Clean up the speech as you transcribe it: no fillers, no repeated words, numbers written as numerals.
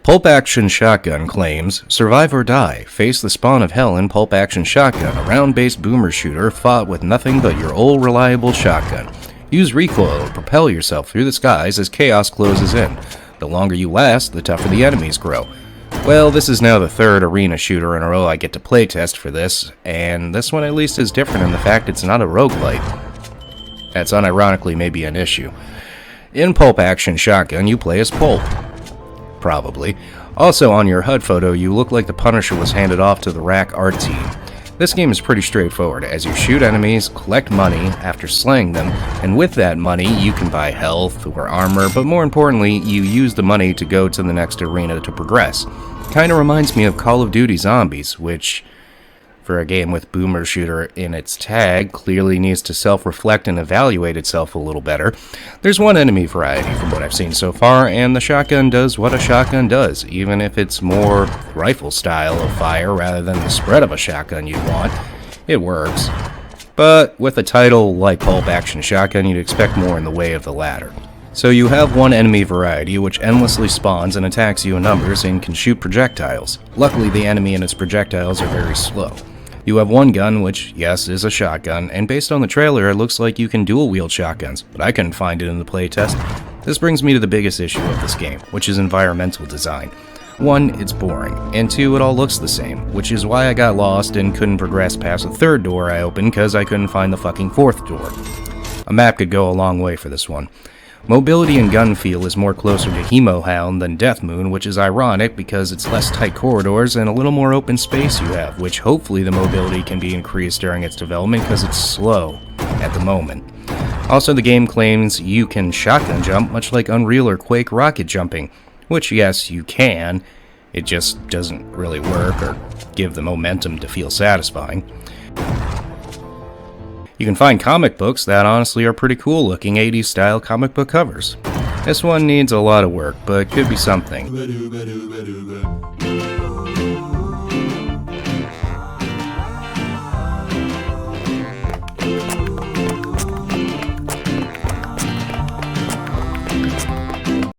Pulp-action shotgun claims, survive or die, face the spawn of hell in Pulp-action shotgun, a round-based boomer shooter fought with nothing but your old reliable shotgun. Use recoil to propel yourself through the skies as chaos closes in. The longer you last, the tougher the enemies grow. Well, this is now the third arena shooter in a row I get to playtest for this, and this one at least is different in the fact it's not a roguelite. That's unironically maybe an issue. In Pulp-action shotgun, you play as Pulp. Probably. Also on your HUD photo, you look like the Punisher was handed off to the Wrack art team. This game is pretty straightforward, as you shoot enemies, collect money after slaying them, and with that money you can buy health or armor, but more importantly, you use the money to go to the next arena to progress. Kinda reminds me of Call of Duty Zombies, which, for a game with boomer shooter in its tag, clearly needs to self-reflect and evaluate itself a little better. There's one enemy variety from what I've seen so far, and the shotgun does what a shotgun does, even if it's more rifle style of fire rather than the spread of a shotgun you'd want. It works. But with a title like Pulp-action shotgun, you'd expect more in the way of the latter. So you have one enemy variety which endlessly spawns and attacks you in numbers and can shoot projectiles. Luckily, the enemy and its projectiles are very slow. You have one gun, which, yes, is a shotgun, and based on the trailer, it looks like you can dual-wield shotguns, but I couldn't find it in the playtest. This brings me to the biggest issue of this game, which is environmental design. 1, it's boring, and 2, it all looks the same, which is why I got lost and couldn't progress past the third door I opened because I couldn't find the fucking fourth door. A map could go a long way for this one. Mobility and gun feel is more closer to Hemo Hound than Death Moon, which is ironic because it's less tight corridors and a little more open space you have, which hopefully the mobility can be increased during its development because it's slow at the moment. Also, the game claims you can shotgun jump much like Unreal or Quake rocket jumping, which yes, you can, it just doesn't really work or give the momentum to feel satisfying. You can find comic books that honestly are pretty cool looking 80s style comic book covers. This one needs a lot of work, but could be something.